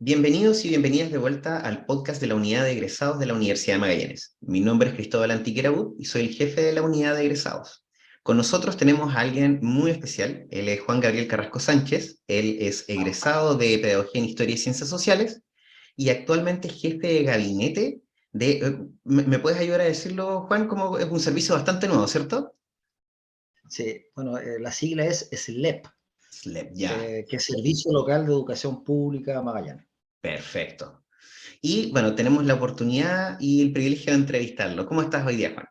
Bienvenidos y bienvenidas de vuelta al podcast de la Unidad de Egresados de la Universidad de Magallanes. Mi nombre es Cristóbal Antiquerabud y soy el jefe de la Unidad de Egresados. Con nosotros tenemos a alguien muy especial. Él es Juan Gabriel Carrasco Sánchez. Él es egresado de Pedagogía en Historia y Ciencias Sociales y actualmente es jefe de gabinete de... ¿Me puedes ayudar a decirlo, Juan? Como es un servicio bastante nuevo, ¿cierto? Sí, bueno, la sigla es SLEP, SLEP, ya. que es Servicio Local de Educación Pública Magallanes. Perfecto. Y bueno, tenemos la oportunidad y el privilegio de entrevistarlo. ¿Cómo estás hoy día, Juan?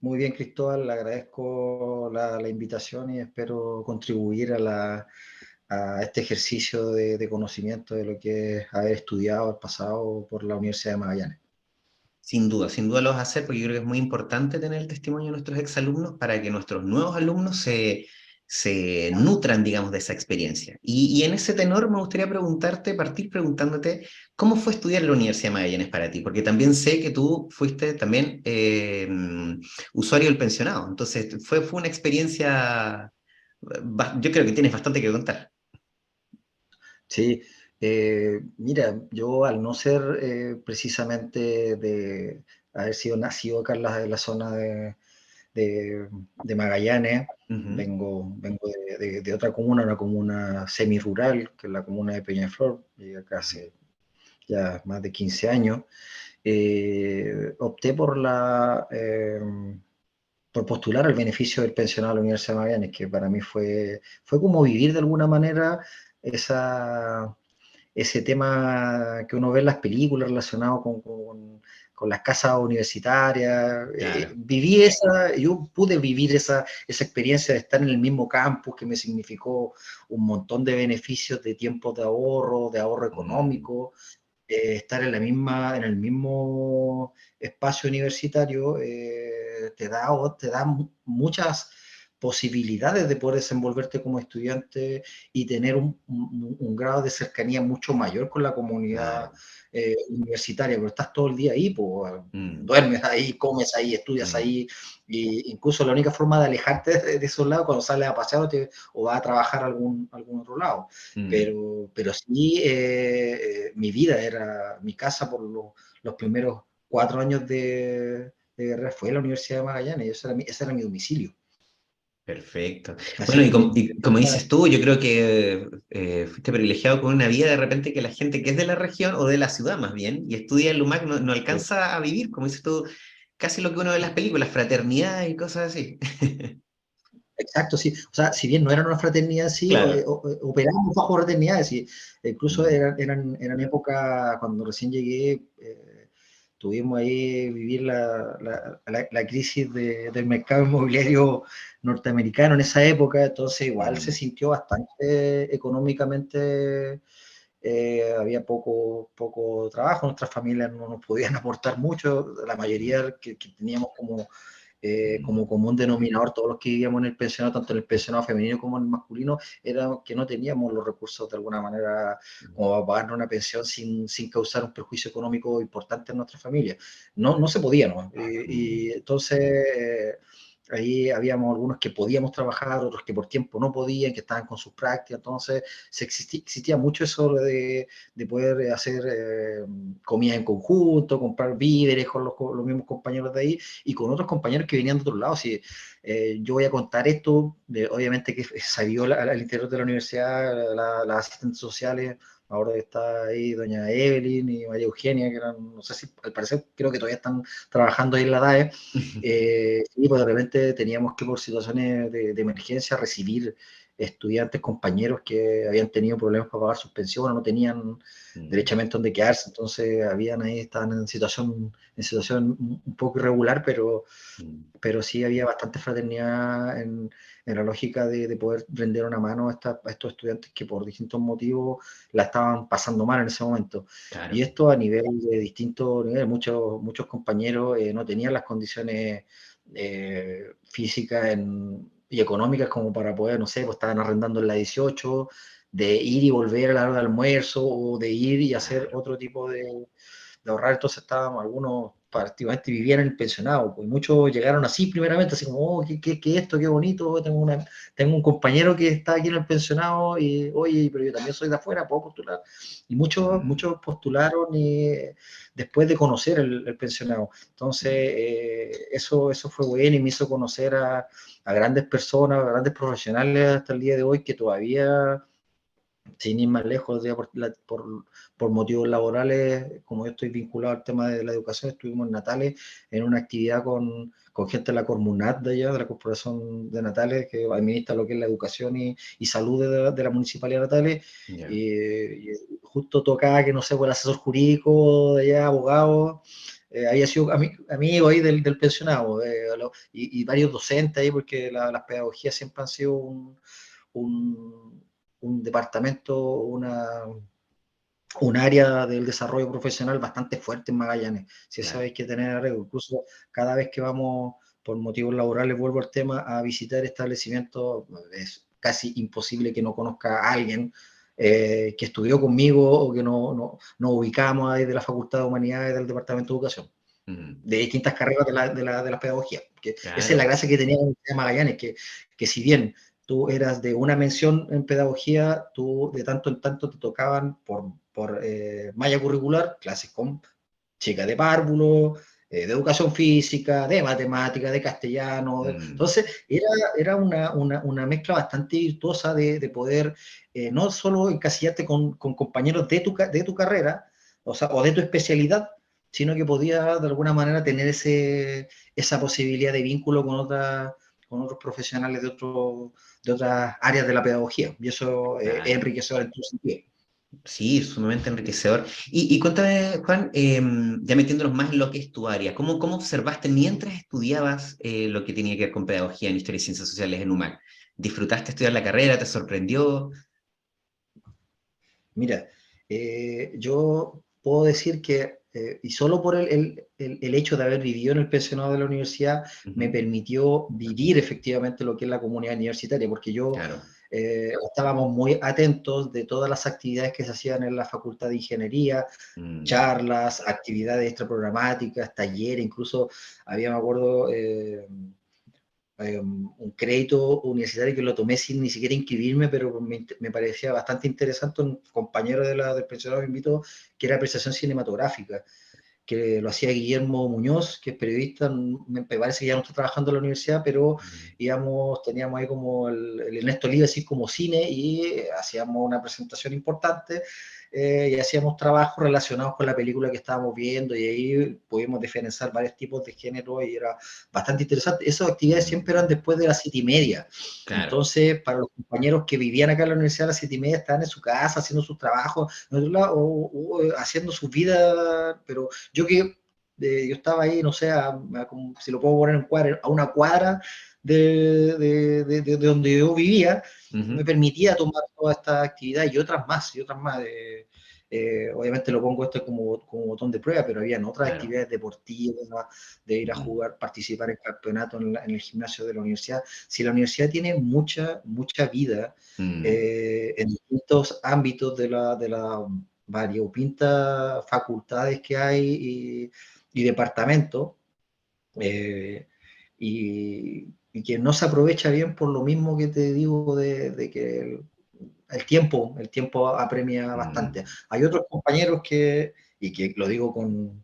Muy bien, Cristóbal, le agradezco la invitación y espero contribuir a este ejercicio de conocimiento de lo que es haber estudiado el pasado por la Universidad de Magallanes. Sin duda lo vas a hacer porque yo creo que es muy importante tener el testimonio de nuestros exalumnos para que nuestros nuevos alumnos se nutran, digamos, de esa experiencia. Y en ese tenor me gustaría partir preguntándote, ¿cómo fue estudiar en la Universidad de Magallanes para ti? Porque también sé que tú fuiste también usuario del pensionado, entonces fue una experiencia, yo creo que tienes bastante que contar. Sí, mira, yo al no ser precisamente de haber sido nacido acá en la zona de Magallanes, Ujú. vengo de otra comuna, una comuna semi-rural, que es la comuna de Peñaflor, llegué acá hace ya más de 15 años. Opté por postular al beneficio del pensionado de la Universidad de Magallanes, que para mí fue como vivir de alguna manera esa, ese tema que uno ve en las películas relacionado con las casas universitarias. Claro. Yo pude vivir esa experiencia de estar en el mismo campus, que me significó un montón de beneficios de tiempo de ahorro Mm, económico, estar en el mismo espacio universitario, te da muchas posibilidades de poder desenvolverte como estudiante y tener un grado de cercanía mucho mayor con la comunidad claro. universitaria, porque estás todo el día ahí, pues, Mm, duermes ahí, comes ahí, estudias mm, ahí, y incluso la única forma de alejarte de esos lados cuando sales a pasear o vas a trabajar a algún otro lado. mm. Pero sí, mi vida era mi casa por los primeros 4 años de carrera fue la Universidad de Magallanes, y ese era mi domicilio. Perfecto. Así Bueno, que y como dices tú, yo creo que fuiste privilegiado con una vida de repente que la gente que es de la región o de la ciudad más bien y estudia en LUMAC no alcanza a vivir, como dices tú, casi lo que uno ve en las películas, fraternidad y cosas así. exacto, sí. O sea, si bien no eran una fraternidad, sí, Claro. operábamos bajo fraternidades, y incluso Mm, eran épocas cuando recién llegué, tuvimos ahí vivir la crisis del mercado inmobiliario norteamericano en esa época, entonces igual se mm, sintió bastante económicamente, había poco trabajo, nuestras familias no nos podían aportar mucho, la mm, mayoría que teníamos mm, como común denominador, todos los que vivíamos en el pensionado, tanto en el pensionado femenino como en el masculino, era que no teníamos los recursos de alguna manera como para pagarnos una pensión sin causar un perjuicio económico importante en nuestra familia. No se podía, ¿no? mm. Y entonces ahí habíamos algunos que podíamos trabajar, otros que por tiempo no podían, que estaban con sus prácticas, entonces existía mucho eso de poder hacer comida en conjunto, comprar víveres con los mismos compañeros de ahí y con otros compañeros que venían de otros lados. Si, yo voy a contar esto, obviamente que salió al interior de la universidad, las asistentes sociales, ahora está ahí doña Evelyn y María Eugenia, que eran, no sé si al parecer creo que todavía están trabajando ahí en la DAE, y pues de repente teníamos que por situaciones de emergencia recibir estudiantes, compañeros que habían tenido problemas para pagar sus pensiones, no tenían Mm, derechamente donde quedarse, entonces estaban en situación un poco irregular, mm. pero sí había bastante fraternidad en la lógica de poder brindar una mano a estos estudiantes que por distintos motivos la estaban pasando mal en ese momento. Y Claro. esto a nivel de distintos niveles, muchos compañeros no tenían las condiciones físicas y económicas como para poder, no sé, pues estaban arrendando en la 18, de ir y volver a la hora de almuerzo o de ir y hacer Claro. otro tipo de ahorrar, entonces estábamos algunos prácticamente vivían en el pensionado, pues muchos llegaron así primeramente, así como, oh, ¿qué esto? Qué bonito, tengo un compañero que está aquí en el pensionado y, oye, pero yo también soy de afuera, ¿puedo postular? Y muchos postularon después de conocer el pensionado. Entonces, eso fue bueno y me hizo conocer a grandes personas, a grandes profesionales hasta el día de hoy que todavía sin ir más lejos, ya por motivos laborales, como yo estoy vinculado al tema de la educación, estuvimos en Natales en una actividad con gente de la Cormunat de allá, de la Corporación de Natales, que administra lo que es la educación y salud de la Municipalidad de Natales, Ya. y justo tocaba que, no sé, por el asesor jurídico de allá, abogado, había sido amigo ahí del pensionado, y varios docentes ahí, porque las pedagogías siempre han sido un, un departamento, un área del desarrollo profesional bastante fuerte en Magallanes. Si eso Claro. hay que tener arreglo. Incluso cada vez que vamos por motivos laborales, vuelvo al tema, a visitar establecimientos, es casi imposible que no conozca a alguien que estudió conmigo o que no ubicamos ahí de la Facultad de Humanidades del Departamento de Educación, de distintas carreras de la pedagogía. Que esa es la Claro. gracia que tenía la Universidad de Magallanes, que si bien tú eras de una mención en pedagogía, tú de tanto en tanto te tocaban por malla curricular, clases con chicas de párvulo, de educación física, de matemática, de castellano. Entonces, era una mezcla bastante virtuosa de poder no solo encasillarte con compañeros de tu carrera, o sea, o de tu especialidad, sino que podía de alguna manera tener esa posibilidad de vínculo con otros profesionales de otras áreas de la pedagogía. Y eso es Claro. enriquecedor en tu sentido. Sí, sumamente enriquecedor. Y cuéntame, Juan, ya metiéndonos más en lo que es tu área, ¿cómo observaste mientras estudiabas lo que tenía que ver con pedagogía en Historia y Ciencias Sociales en UMAC? ¿Disfrutaste estudiar la carrera? ¿Te sorprendió? Mira, yo puedo decir que, y solo por el hecho de haber vivido en el pensionado de la universidad, me Ujú. permitió vivir efectivamente lo que es la comunidad universitaria, porque Claro. estábamos muy atentos de todas las actividades que se hacían en la Facultad de Ingeniería, Mm, charlas, actividades extraprogramáticas, talleres, incluso había, me acuerdo, un crédito universitario que lo tomé sin ni siquiera inscribirme, pero me parecía bastante interesante. Un compañero del pensionado que invitó, que era apreciación cinematográfica, que lo hacía Guillermo Muñoz, que es periodista, me parece que ya no está trabajando en la universidad, pero mm, teníamos ahí como el Ernesto Libre, así como cine, y hacíamos una presentación importante, y hacíamos trabajos relacionados con la película que estábamos viendo, y ahí pudimos diferenciar varios tipos de género, y era bastante interesante. Esas actividades siempre eran mm, después de las 7:30, claro. entonces para los compañeros que vivían acá en la universidad a las 7:30 estaban en su casa haciendo sus trabajos, o haciendo su vida, pero yo estaba ahí, no sé, si lo puedo poner en cuadra, a una cuadra de donde yo vivía, me Ujú. permitía tomar toda esta actividad y otras más. Obviamente lo pongo esto como botón de prueba, pero habían otras Claro. actividades deportivas, de ir a Mm, jugar, participar en campeonatos en el gimnasio de la universidad. Si la universidad tiene mucha vida mm, en distintos ámbitos de la variopintas facultades que hay y departamentos, eh, y que no se aprovecha bien por lo mismo que te digo de que el tiempo apremia bastante. mm. Hay otros compañeros y que lo digo con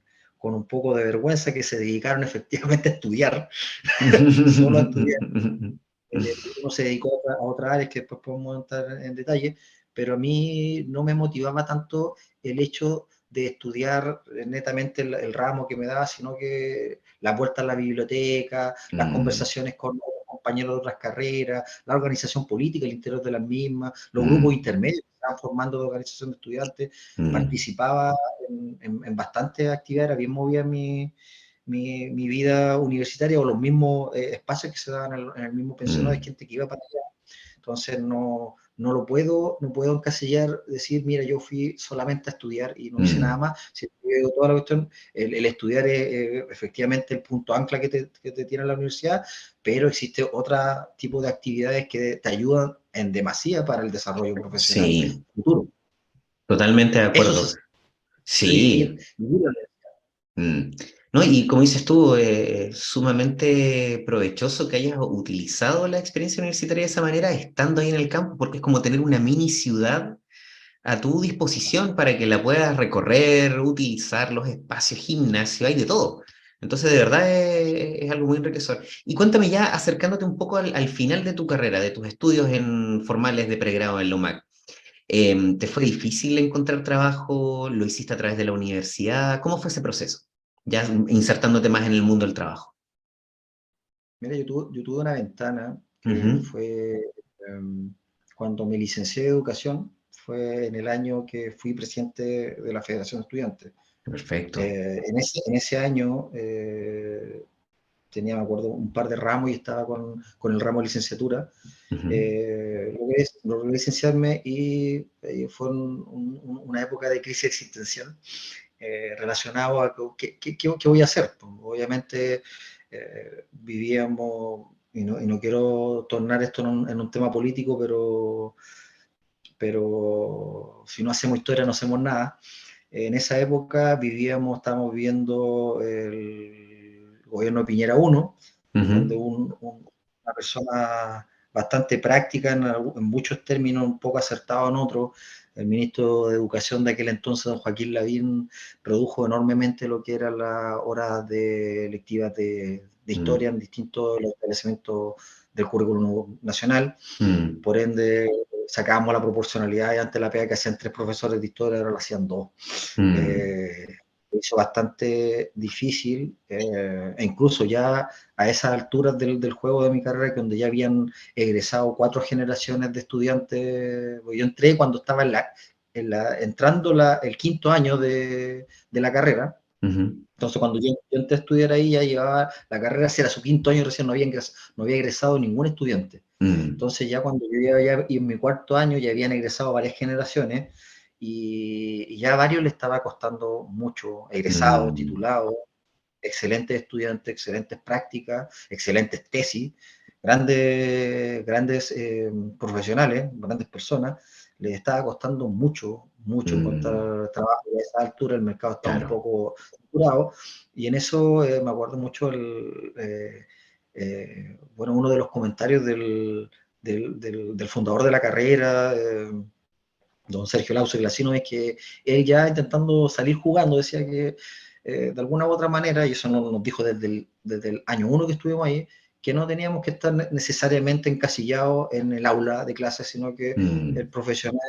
un poco de vergüenza, que se dedicaron efectivamente a estudiar, solo a estudiar. Uno se dedicó a otras áreas que después podemos entrar en detalle, pero a mí no me motivaba tanto el hecho de estudiar netamente el ramo que me daba, sino que la vuelta a la biblioteca, las Mm, conversaciones con otros compañeros de otras carreras, la organización política, el interior de las mismas, los grupos mm, intermedios que estaban formando de organización de estudiantes, mm, participaba en bastantes actividades, era bien movida mi vida universitaria, o los mismos espacios que se daban en el mismo pensionado de mm, gente que iba para allá. Entonces no puedo encasillar, decir, mira, yo fui solamente a estudiar y no hice nada mm. más. Si yo digo toda la cuestión, el estudiar es efectivamente el punto ancla que te tiene la universidad, pero existe otro tipo de actividades que te ayudan en demasía para el desarrollo profesional Sí, futuro. totalmente de Eso acuerdo. se vivir, Sí. vivir. Mm. ¿no? Y como dices tú, sumamente provechoso que hayas utilizado la experiencia universitaria de esa manera, estando ahí en el campo, porque es como tener una mini ciudad a tu disposición para que la puedas recorrer, utilizar los espacios, gimnasio, hay de todo. Entonces, de verdad es algo muy enriquecedor. Y cuéntame ya, acercándote un poco al final de tu carrera, de tus estudios formales de pregrado en la UMAC. ¿Te fue difícil encontrar trabajo? ¿Lo hiciste a través de la universidad? ¿Cómo fue ese proceso? Ya insertándote más en el mundo del trabajo. Mira, yo tuve una ventana que Ujú. fue cuando me licencié de educación, fue en el año que fui presidente de la Federación de Estudiantes. Perfecto. En ese año tenía, me acuerdo, un par de ramos y estaba con el ramo de licenciatura. Ujú. Logré licenciarme y fue una época de crisis existencial relacionado a qué voy a hacer. Pues, obviamente vivíamos, y no quiero tornar esto en un tema político, pero si no hacemos historia no hacemos nada. En esa época estábamos viviendo el gobierno de Piñera 1, donde Ujú. una persona bastante práctica en muchos términos, un poco acertado en otros, el ministro de Educación de aquel entonces, don Joaquín Lavín, redujo enormemente lo que eran las horas lectivas de historia Mm. en distintos los establecimientos del currículum nacional. Mm. Por ende, sacábamos la proporcionalidad y antes la pega que hacían 3 profesores de historia, ahora la hacían 2. Mm. Eh, Hizo bastante difícil, e incluso ya a esas alturas del juego de mi carrera, donde ya habían egresado 4 generaciones de estudiantes, pues yo entré cuando estaba entrando el quinto año de la carrera. Ujú. Entonces, cuando yo entré a estudiar ahí, ya llevaba la carrera, era su quinto año, recién no había egresado ningún estudiante. Mm. Entonces, ya cuando yo ya, y en mi cuarto año ya habían egresado varias generaciones y ya a varios le estaba costando mucho, egresados, Mm. titulados, excelentes estudiantes, excelentes prácticas, excelentes tesis, grandes profesionales, grandes personas, les estaba costando mucho Mm. encontrar trabajo. Y a esa altura el mercado estaba un Claro. poco saturado y en eso me acuerdo mucho bueno, uno de los comentarios del fundador de la carrera, don Sergio Lauso Glasino, es que él ya intentando salir jugando decía que de alguna u otra manera, y eso nos dijo desde el año 1 que estuvimos ahí, que no teníamos que estar necesariamente encasillados en el aula de clases, sino que el Mm. profesional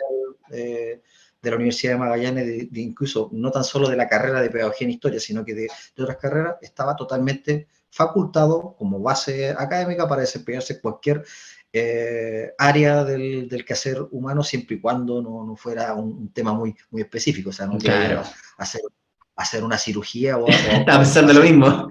de la Universidad de Magallanes, incluso no tan solo de la carrera de Pedagogía en Historia, sino que de otras carreras, estaba totalmente facultado como base académica para desempeñarse en cualquier área del quehacer humano, siempre y cuando no fuera un tema muy específico, o sea, no te iba a ir Claro. a hacer una cirugía Estaba o pensando lo hacer mismo.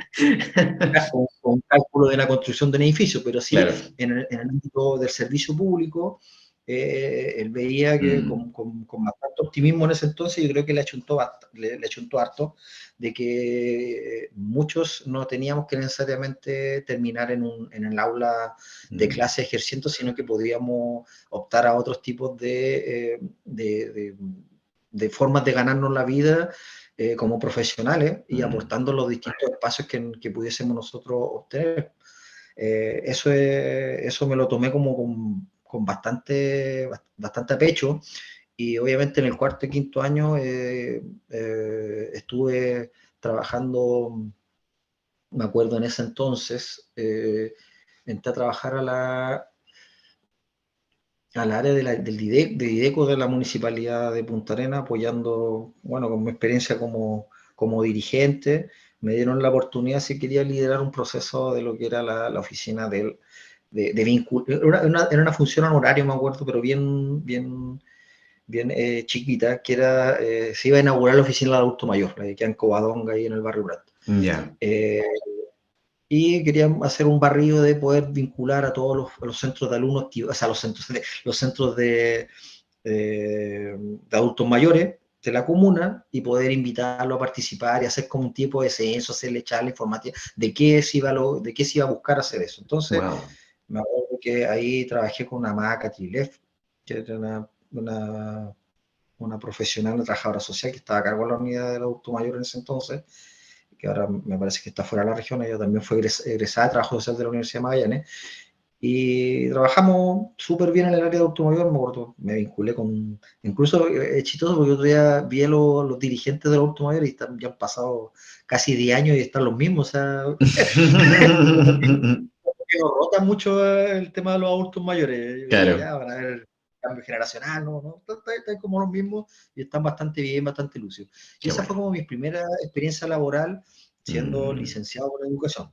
un cálculo de la construcción de un edificio, pero sí Claro. en el ámbito del servicio público, él veía que Mm. con bastante optimismo en ese entonces, yo creo que le achuntó harto de que muchos no teníamos que necesariamente terminar en el aula de Mm. clase ejerciendo, sino que podíamos optar a otros tipos de formas de ganarnos la vida como profesionales y Mm. aportando los distintos espacios que pudiésemos nosotros obtener. Eso me lo tomé como con bastante a pecho y obviamente en el cuarto y quinto año estuve trabajando, me acuerdo en ese entonces, entré a trabajar al área del IDECO de la Municipalidad de Punta Arenas, apoyando, bueno, con mi experiencia como dirigente, me dieron la oportunidad si quería liderar un proceso de lo que era la oficina de vínculo. Era una función en horario, me acuerdo, pero bien chiquita, que se iba a inaugurar la oficina del adulto mayor, la que queda en Covadonga, ahí en el barrio Prat. Ya. Eh, y querían hacer un barrido de poder vincular a todos los centros de alumnos, o sea, los centros de adultos mayores de la comuna y poder invitarlo a participar y hacer como un tipo de censo, hacerle charla informativa de qué se iba a buscar hacer eso. Entonces, Wow. me acuerdo que ahí trabajé con una Maca Trilef, que era una profesional, una trabajadora social que estaba a cargo de la unidad del adulto mayor en ese entonces, que ahora me parece que está fuera de la región. Ella también fue egresada de Trabajo Social de la Universidad de Magallanes. Y trabajamos súper bien en el área de automóvil, me acuerdo, me vinculé con, incluso es chistoso porque otro día vi a los dirigentes de los automóviles y ya han pasado casi 10 años y están los mismos, o sea, que nos rota mucho el tema de los autos mayores. Yo dije, Claro, ya van a ver cambio generacional, no, están como los mismos y están bastante bien, bastante lúcidos. Y qué esa fue bueno. como mi primera experiencia laboral siendo Mm, licenciado por educación.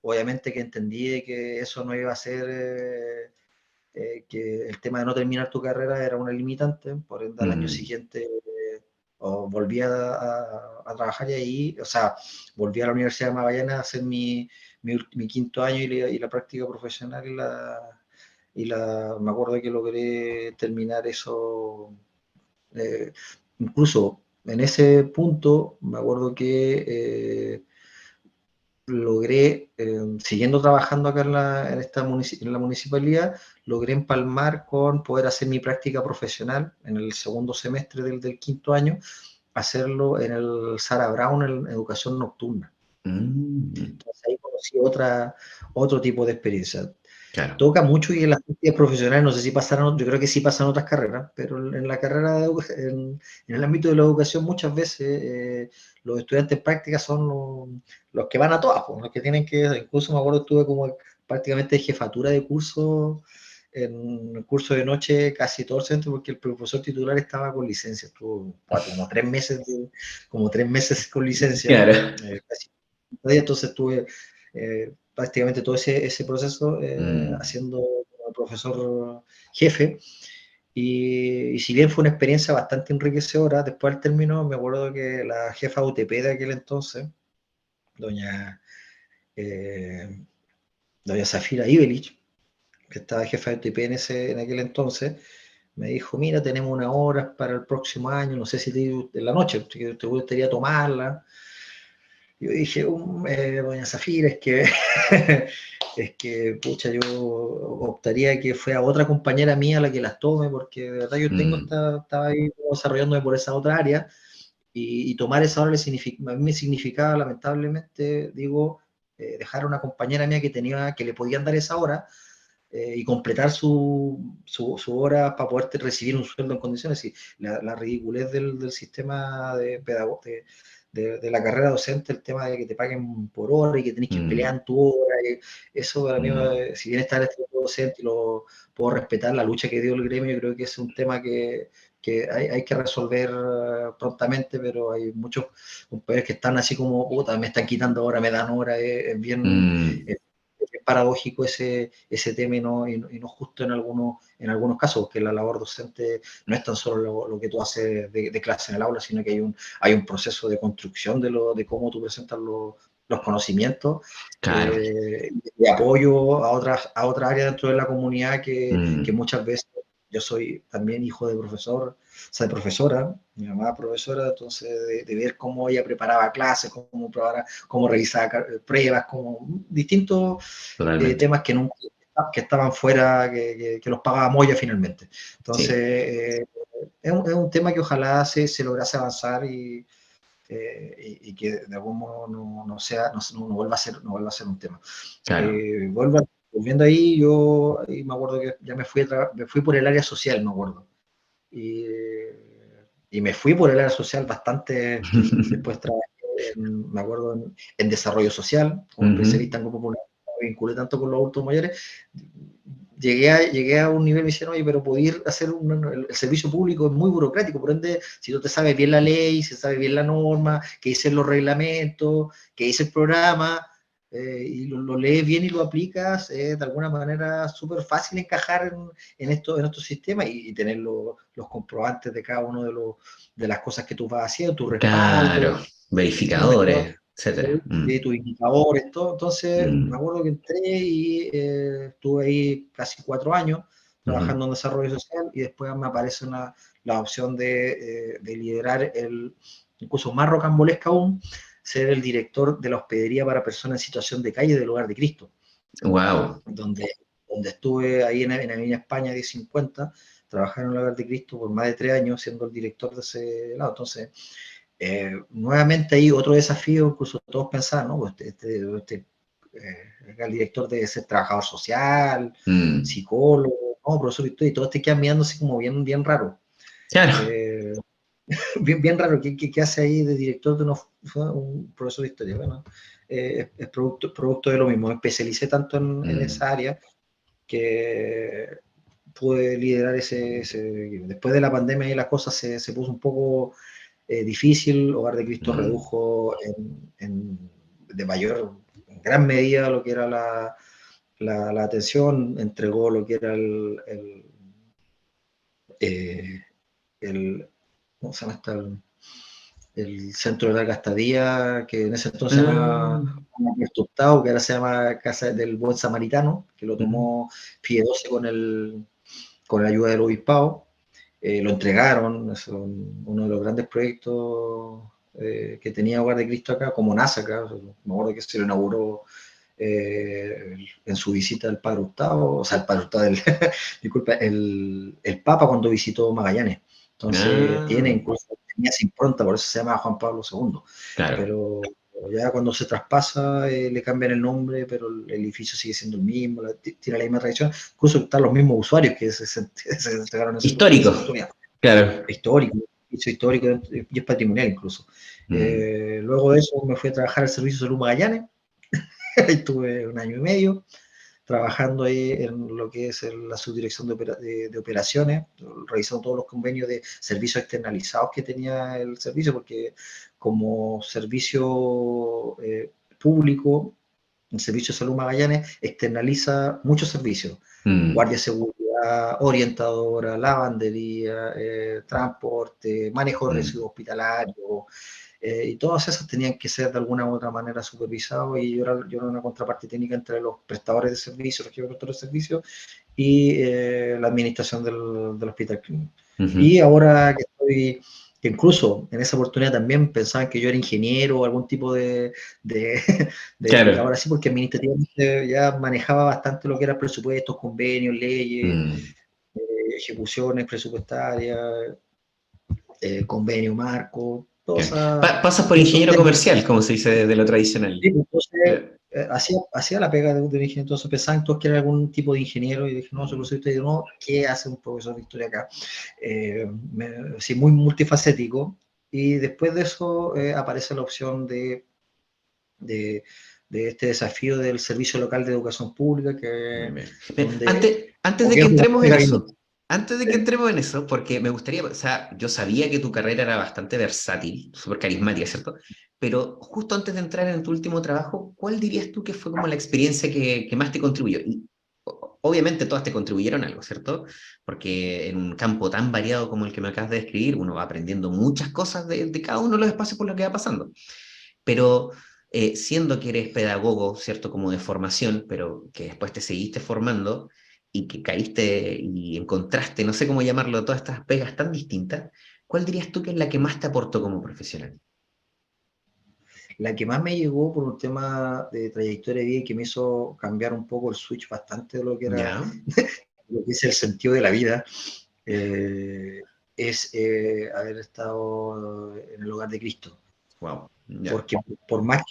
Obviamente que entendí de que eso no iba a ser, que el tema de no terminar tu carrera era una limitante, por ende al año mm, siguiente volví a trabajar y ahí, o sea, volví a la Universidad de Magallanes a hacer mi quinto año y la práctica profesional me acuerdo que logré terminar eso, eh, incluso en ese punto, me acuerdo que logré, siguiendo trabajando acá en la municipalidad, logré empalmar con poder hacer mi práctica profesional en el segundo semestre del quinto año, hacerlo en el Sarah Brown en educación nocturna. mm, Entonces ahí conocí otro tipo de experiencia. claro. Toca mucho y en las prácticas profesionales, no sé si pasaron, yo creo que sí pasan otras carreras, pero en la carrera en el ámbito de la educación muchas veces los estudiantes en práctica son los que van a todas, pues, los que tienen que, incluso me acuerdo estuve como prácticamente de jefatura de curso en el curso de noche casi todo el semestre porque el profesor titular estaba con licencia, estuvo como 3 meses, como 3 meses con licencia, Claro. casi, entonces estuve prácticamente todo ese proceso Mm, haciendo como profesor jefe. Y si bien fue una experiencia bastante enriquecedora, después al término me acuerdo que la jefa UTP de aquel entonces, doña, eh, doña Zafira Ibelich, que estaba jefa de UTP en aquel entonces, me dijo, mira, tenemos unas horas para el próximo año, no sé si en la noche, si te gustaría tomarla. Yo dije, doña Zafira, es que, pucha, yo optaría que fuera otra compañera mía la que las tome, porque de verdad yo mm, estaba ahí desarrollándome por esa otra área, y tomar esa hora a mí me significaba, lamentablemente, digo, dejar a una compañera mía que le podían dar esa hora, y completar su hora para poder recibir un sueldo en condiciones. Y la ridiculez del sistema de la carrera docente, el tema de que te paguen por hora y que tenés que pelear mm, en tu hora, eso para mí, mm, si bien está en este docente y lo puedo respetar, la lucha que dio el gremio, yo creo que es un tema que hay que resolver prontamente, pero hay muchos compañeros que están así como, puta, me están quitando hora, me dan hora, es bien, mm, es paradójico ese tema y no justo en algunos casos, porque la labor docente no es tan solo lo que tú haces de clase en el aula, sino que hay un proceso de construcción de cómo tú presentas los conocimientos, claro. de apoyo a otra área dentro de la comunidad que Mm, muchas veces yo soy también hijo de profesor, o sea, de profesora, mi mamá profesora, entonces de ver cómo ella preparaba clases, cómo revisaba pruebas, como distintos totalmente. temas que estaban fuera, que los pagaba Moya finalmente. Entonces, Sí. es un tema que ojalá se lograse avanzar y que de algún modo no vuelva a ser un tema. Claro. Volviendo ahí, yo ahí me acuerdo que ya me fui por el área social, me acuerdo. Y, y me fui por el área social bastante, después trabajé, me acuerdo, en desarrollo social, como Ujú, especialista en grupo popular, me vinculé tanto con los adultos mayores, llegué a un nivel, me dijeron, oye, pero poder hacer el servicio público es muy burocrático, por ende, si tú te sabes bien la ley, si sabes bien la norma, que dicen los reglamentos, que dice el programa, y lo lees bien y lo aplicas, de alguna manera súper fácil encajar en estos sistemas y tener los comprobantes de cada uno de las cosas que tú vas haciendo, tu claro. respaldo, Verificadores, etcétera. de tus indicadores, todo. Entonces, me Mm, acuerdo que entré y estuve ahí casi 4 años ujú. trabajando en desarrollo social y después me aparece la opción de liderar incluso más rocambolesca aún, ser el director de la hospedería para personas en situación de calle del Hogar de Cristo, Wow. donde estuve ahí en Avenida España 1050, trabajando en el Hogar de Cristo por más de 3 años, siendo el director de ese lado. Entonces, Nuevamente ahí otro desafío, incluso todos pensaban, ¿no? Pues el director debe ser trabajador social, Mm, psicólogo, no, profesor de historia, y todos te quedan mirando así como bien, bien raro. claro. Eh, bien, bien raro, ¿qué hace ahí de director de un profesor de historia? Bueno, es producto de lo mismo. Me especialicé tanto en Mm, esa área que pude liderar después de la pandemia y la cosa se puso un poco difícil. Hogar de Cristo mm, redujo de mayor, en gran medida lo que era la atención, entregó lo que era eh, el ¿cómo se llama esta? El centro de larga estadía, que en ese entonces se llama mm, Puerto Octavo, que ahora se llama Casa del Buen Samaritano, que lo mm. tomó Fie 12 con la ayuda del obispado. Lo entregaron, es uno de los grandes proyectos que tenía Hogar de Cristo acá, como NASA acá. Me acuerdo que se lo inauguró en su visita al Padre Hurtado, o sea, el Padre Hurtado, disculpa, el Papa cuando visitó Magallanes. Entonces, Ah, tenía esa impronta, por eso se llama Juan Pablo II. claro. Pero ya cuando se traspasa, le cambian el nombre, pero el edificio sigue siendo el mismo, tiene la misma tradición. Incluso están los mismos usuarios que se entregaron en Histórico, esa oportunidad. claro. Histórico, edificio histórico y es patrimonial incluso. Mm, Luego de eso me fui a trabajar al Servicio de Salud Magallanes. Estuve 1 año y medio trabajando ahí en lo que es la subdirección de operaciones, revisando todos los convenios de servicios externalizados que tenía el servicio, porque como servicio público, el Servicio de Salud Magallanes externaliza muchos servicios: mm, guardia de seguridad, orientadora, lavandería, transporte, manejo de mm. residuos hospitalarios, y todas esas tenían que ser de alguna u otra manera supervisados, y yo era una contraparte técnica entre los prestadores de servicios, los prestadores de servicios, y la administración del hospital clínico. Ujú. Y ahora que incluso en esa oportunidad también pensaban que yo era ingeniero o algún tipo de, Claro. ahora sí, porque administrativamente ya manejaba bastante lo que era presupuestos, convenios, leyes, Mm. ejecuciones presupuestarias, convenio marco, toda Claro. esa Pasas por esos ingeniero términos. comercial, como se dice de lo tradicional. Sí, pues, entonces, Claro. hacía la pega de ingeniero. Entonces pensaban todos que era algún tipo de ingeniero, y dije, no, soy Mm, profesor de historia. Y no, ¿qué hace un profesor de historia acá? Sí, muy multifacético. Y después de eso aparece la opción de, de este desafío del Servicio Local de Educación Pública, muy que bien. Bien, donde antes de que que es una entremos en pega bien. eso, antes de que entremos en eso, porque me gustaría, o sea, yo sabía que tu carrera era bastante versátil, súper carismática, ¿cierto? Pero justo antes de entrar en tu último trabajo, ¿cuál dirías tú que fue como la experiencia que más te contribuyó? Y obviamente todas te contribuyeron a algo, ¿cierto? Porque en un campo tan variado como el que me acabas de describir, uno va aprendiendo muchas cosas de cada uno de los espacios por los que va pasando. Pero siendo que eres pedagogo, ¿cierto? Como de formación, pero que después te seguiste formando y que caíste y encontraste, no sé cómo llamarlo, todas estas pegas tan distintas, ¿cuál dirías tú que es la que más te aportó como profesional? La que más me llegó por un tema de trayectoria de vida y que me hizo cambiar un poco el switch bastante de lo que era, Ya, lo que es el sentido de la vida, eh, es haber estado en el hogar de Cristo. wow, ya. Porque por más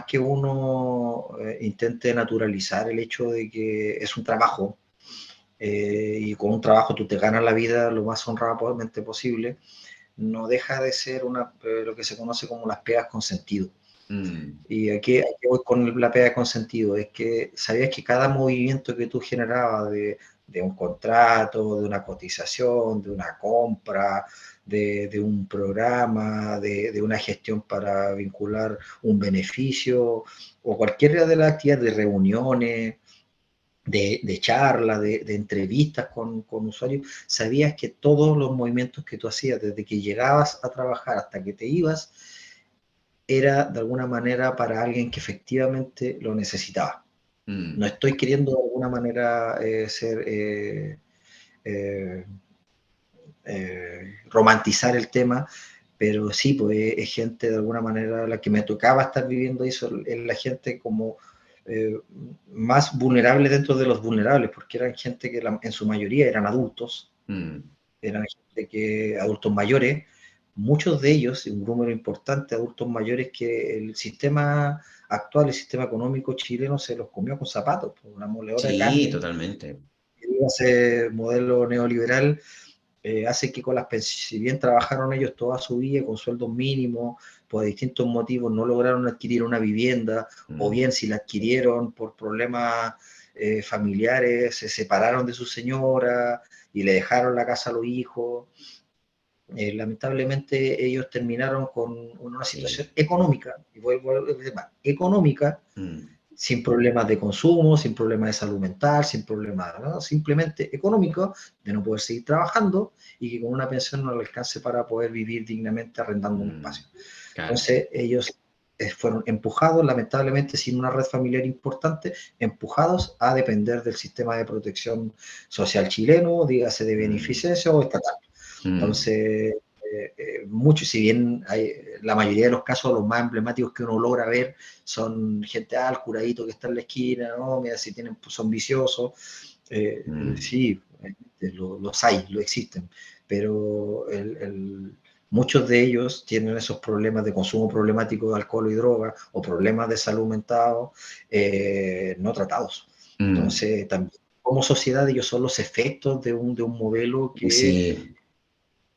que uno intente naturalizar el hecho de que es un trabajo, y con un trabajo tú te ganas la vida lo más honradamente posible, no deja de ser lo que se conoce como las pegas con sentido. Mm, Y aquí voy con la pega con sentido: es que sabías que cada movimiento que tú generabas de un contrato, de una cotización, de una compra, de un programa, de una gestión para vincular un beneficio, o cualquiera de las actividades de reuniones, de charlas, de entrevistas con usuarios, sabías que todos los movimientos que tú hacías, desde que llegabas a trabajar hasta que te ibas, era de alguna manera para alguien que efectivamente lo necesitaba. No mm, estoy queriendo de alguna manera eh, romantizar el tema, pero sí, pues es gente de alguna manera la que me tocaba estar viviendo eso, es la gente como eh, más vulnerable dentro de los vulnerables, porque eran gente que en su mayoría eran adultos, mm, adultos mayores, muchos de ellos, un número importante de adultos mayores, que el sistema actual, el sistema económico chileno, se los comió con zapatos, por una moledora de Sí, carne. totalmente. Ese modelo neoliberal hace que con las pensiones, si bien trabajaron ellos toda su vida con sueldos mínimos, por distintos motivos no lograron adquirir una vivienda, o bien si la adquirieron por problemas familiares, se separaron de su señora y le dejaron la casa a los hijos. Lamentablemente ellos terminaron con una situación Sí. económica, y vuelvo a decir más, económica, Mm, sin problemas de consumo, sin problemas de salud mental, sin problemas, ¿no? Simplemente económico, de no poder seguir trabajando y que con una pensión no le alcance para poder vivir dignamente arrendando un espacio. claro. Entonces ellos fueron empujados, lamentablemente sin una red familiar importante, empujados a depender del sistema de protección social chileno, dígase de Mm, beneficencia o estatal. mm, Entonces, mucho, si bien hay, la mayoría de los casos, los más emblemáticos que uno logra ver, son gente, el curadito que está en la esquina, ¿no? Mira, si tienen, pues, son viciosos, mm, sí, los hay, lo existen, pero muchos de ellos tienen esos problemas de consumo problemático de alcohol y droga, o problemas de salud mental no tratados. mm. Entonces, también como sociedad ellos son los efectos de un modelo Sí.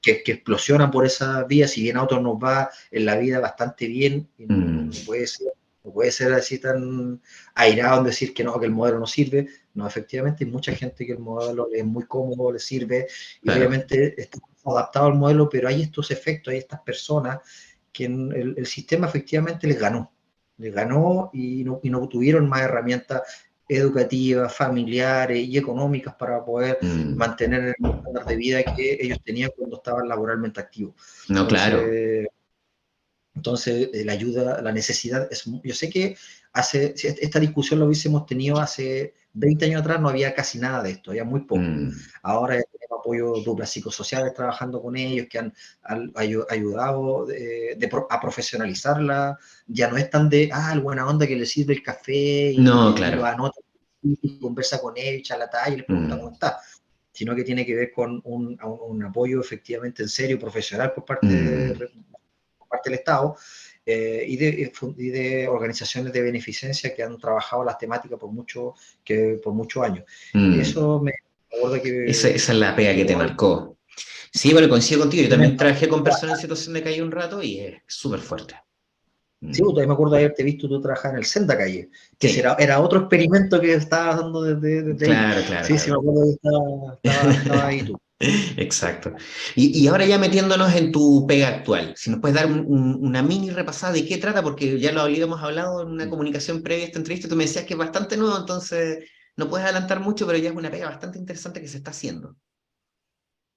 que explosionan por esas vías, si bien a otros nos va en la vida bastante bien, y Mm, no puede ser así tan airado en decir que no, que el modelo no sirve. No, efectivamente hay mucha gente que el modelo es muy cómodo, le sirve, y claro. obviamente está adaptado al modelo, pero hay estos efectos, hay estas personas que el sistema efectivamente les ganó y no tuvieron más herramientas educativas, familiares y económicas para poder Mm. mantener el estándar de vida que ellos tenían cuando estaban laboralmente activos. No, claro. Entonces, la ayuda, la necesidad es, yo sé que si esta discusión lo hubiésemos tenido hace 20 años atrás, no había casi nada de esto, había muy poco. Mm, Ahora tenemos apoyo duplas psicosociales trabajando con ellos, que han ayudado a profesionalizarla. Ya no es tan de, el buena onda que le sirve el café no, y lo claro. anota y conversa con él, echa la talla y le pregunta cómo Mm, está, sino que tiene que ver con un apoyo efectivamente en serio, profesional mm, por parte del Estado, y de organizaciones de beneficencia que han trabajado las temáticas por muchos años. mm. Eso me acuerdo Esa es la pega que te llegó marcó. Sí, bueno, coincido contigo. Yo también tremendo. trabajé con personas en situación de calle un rato y es súper fuerte. Sí, Mm, todavía me acuerdo de haberte visto tú trabajar en el Senda Calle, que sí, era otro experimento que estabas dando desde ahí. claro, claro, Sí, sí, me claro. acuerdo que estaba ahí tú. Exacto. Y ahora ya metiéndonos en tu pega actual, si nos puedes dar una mini repasada de qué trata, porque ya lo habíamos hablado en una comunicación previa a esta entrevista, tú me decías que es bastante nuevo, entonces no puedes adelantar mucho, pero ya es una pega bastante interesante que se está haciendo.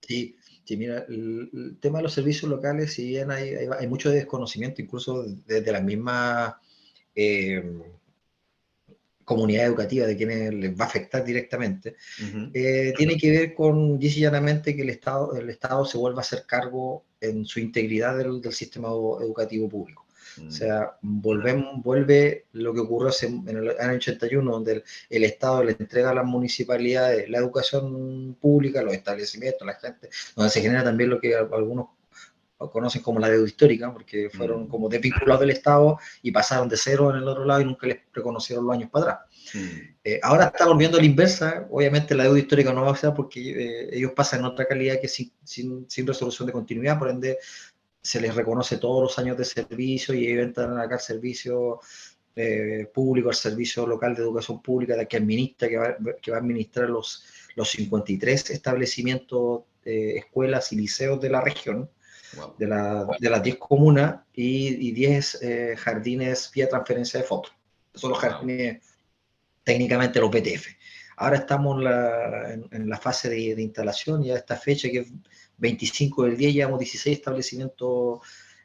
Sí, sí, mira, el tema de los servicios locales, si bien hay mucho desconocimiento, incluso desde las mismas eh, comunidad educativa, de quienes les va a afectar directamente, Ujú. tiene que ver con, dice llanamente, que el Estado se vuelva a hacer cargo en su integridad del sistema educativo público. O Mm, sea, vuelve lo que ocurrió en el año 81, donde el Estado le entrega a las municipalidades la educación pública, los establecimientos, la gente, donde se genera también lo que algunos conocen como la deuda histórica, porque fueron mm, como desvinculados del Estado y pasaron de cero en el otro lado y nunca les reconocieron los años para atrás. mm, Ahora está volviendo a la inversa, obviamente la deuda histórica no va a ser porque ellos pasan en otra calidad que sin resolución de continuidad, por ende se les reconoce todos los años de servicio y ellos entran acá al servicio público, al servicio local de educación pública que va a administrar los 53 establecimientos, escuelas y liceos de la región, wow. de las 10 comunas y 10 jardines vía transferencia de fotos. Son los Wow. jardines, técnicamente los BTF. Ahora estamos en la fase de instalación, ya a esta fecha que es 25 del 10, llevamos 16 establecimientos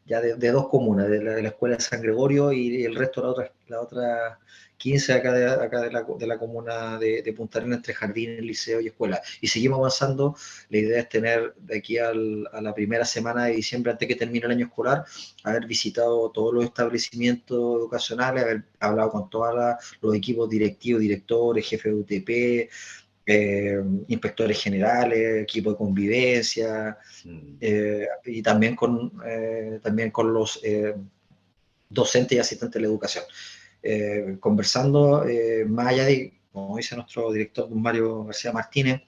ya de dos comunas, de la Escuela de San Gregorio y el resto de la otra 15 acá de la comuna de Punta Arenas, entre jardines, liceo y escuela. Y seguimos avanzando. La idea es tener de aquí a la primera semana de diciembre, antes que termine el año escolar, haber visitado todos los establecimientos educacionales, haber hablado con todos los equipos directivos, directores, jefes de UTP, inspectores generales, equipo de convivencia, Mm. y también con los docentes y asistentes de la educación. Conversando, más allá de, como dice nuestro director, don Mario García Martínez,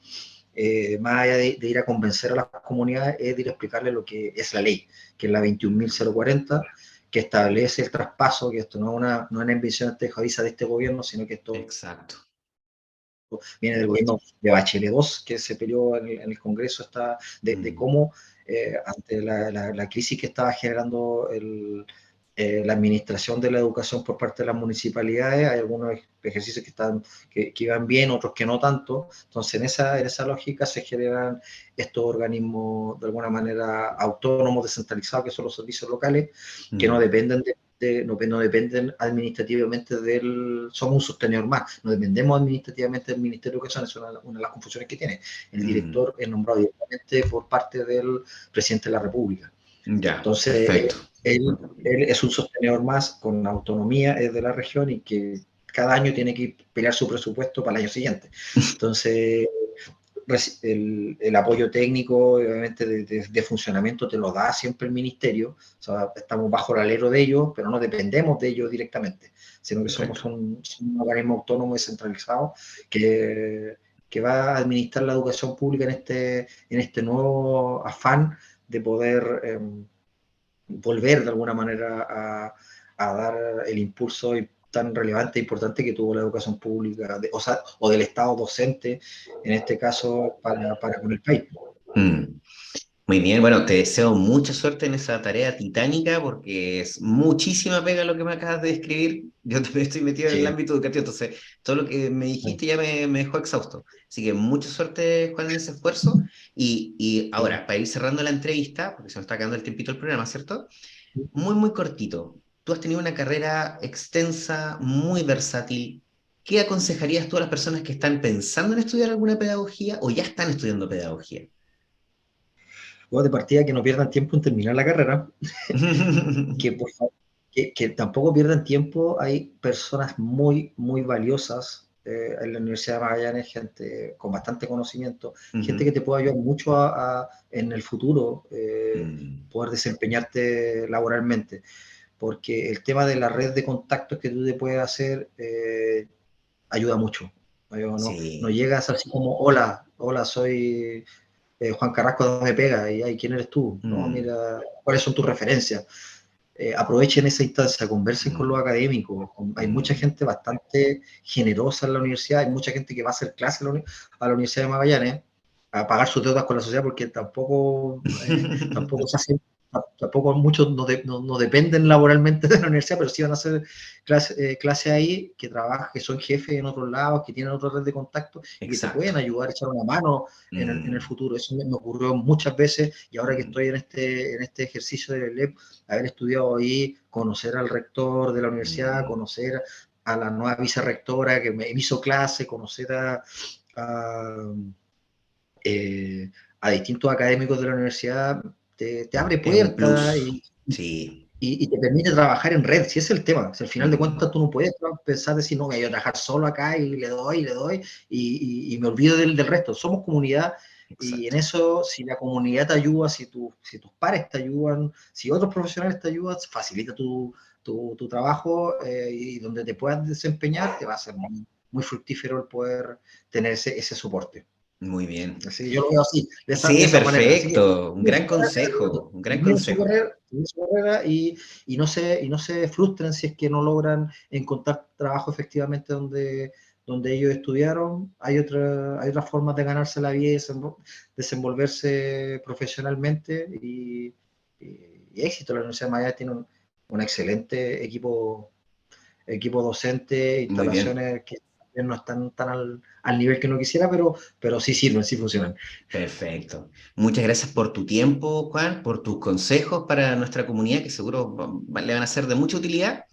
más allá de ir a convencer a las comunidades, es de ir a explicarles lo que es la ley, que es la 21.040, que establece el traspaso, que esto no es una invención antojadiza de este gobierno, sino que esto Exacto. viene del gobierno de Bachelet II, que se peleó en el Congreso, de Mm. cómo ante la crisis que estaba generando la administración de la educación por parte de las municipalidades, hay algunos ejercicios que iban bien, otros que no tanto. Entonces, en esa lógica se generan estos organismos de alguna manera autónomos, descentralizados, que son los servicios locales, que no Mm. dependen no dependen administrativamente somos un sostenedor más, no dependemos administrativamente del Ministerio de Educación, es una de las confusiones que tiene. El Mm. director es nombrado directamente por parte del presidente de la República. Ya, Entonces, perfecto. él es un sostenedor más con autonomía, es de la región y que cada año tiene que pelear su presupuesto para el año siguiente. Entonces, el apoyo técnico, obviamente, de funcionamiento te lo da siempre el ministerio, o sea, estamos bajo el alero de ellos, pero no dependemos de ellos directamente, sino que somos Perfecto. un organismo autónomo descentralizado que va a administrar la educación pública en este nuevo afán de poder volver de alguna manera a dar el impulso tan relevante e importante que tuvo la educación pública, o del Estado docente, en este caso, para con el país. Mm. Muy bien, bueno, te deseo mucha suerte en esa tarea titánica porque es muchísima pega lo que me acabas de describir. Yo también estoy metido en el Sí, ámbito educativo, entonces todo lo que me dijiste ya me dejó exhausto. Así que mucha suerte, Juan, en ese esfuerzo. Y sí. ahora, para ir cerrando la entrevista, porque se nos está acabando el tiempito del programa, ¿cierto? Muy, muy cortito. Tú has tenido una carrera extensa, muy versátil. ¿Qué aconsejarías tú a las personas que están pensando en estudiar alguna pedagogía o ya están estudiando pedagogía? Luego de partida que no pierdan tiempo en terminar la carrera, que por favor, que tampoco pierdan tiempo. Hay personas muy, muy valiosas en la Universidad de Magallanes, gente con bastante conocimiento, gente que Ujú. te puede ayudar mucho en el futuro, Mm. poder desempeñarte laboralmente, porque el tema de la red de contactos que tú te puedes hacer ayuda mucho. No Sí, llegas así como, hola, soy Juan Carrasco, ¿dónde pega? Y ay, ¿quién eres tú? No, mm, mira, ¿cuáles son tus referencias? Aprovechen esa instancia, conversen con los mm, académicos. Hay mucha mm. gente bastante generosa en la universidad, hay mucha gente que va a hacer clases a la Universidad de Magallanes a pagar sus deudas con la sociedad, porque tampoco se hace, tampoco muchos no dependen laboralmente de la universidad, pero sí van a hacer clase ahí, que son jefes en otros lados, que tienen otra red de contacto y que te Exacto. pueden ayudar a echar una mano en el Mm, futuro. Eso me ocurrió muchas veces, y ahora que mm, estoy en este ejercicio del LEP, haber estudiado ahí, conocer al rector de la universidad, mm. conocer a la nueva vicerrectora que me hizo clase, conocer a, eh, a distintos académicos de la universidad, te abre Es un puertas plus. Sí. y te permite trabajar en red, si es el tema. Si al final de Mm, cuentas tú no puedes pensar, decir, no, que yo voy a trabajar solo acá y le doy, y me olvido del resto. Somos comunidad, y en exacto. eso, si la comunidad te ayuda, si tus pares te ayudan, si otros profesionales te ayudan, facilita tu trabajo, y donde te puedas desempeñar, te va a ser muy, muy fructífero el poder tener ese soporte. Muy bien. Así que yo lo veo así, de Sí, esa manera. Así que perfecto. Un gran consejo. Un gran consejo. terminen su carrera y no se frustren si es que no logran encontrar trabajo efectivamente donde ellos estudiaron. Hay otras formas de ganarse la vida y desenvolverse profesionalmente y éxito. La Universidad de Miami tiene un excelente equipo docente, Muy bien. instalaciones que no están tan al nivel que uno quisiera, pero sí sirven, sí funcionan. Perfecto. Muchas gracias por tu tiempo, Juan, por tus consejos para nuestra comunidad, que seguro le van a ser de mucha utilidad.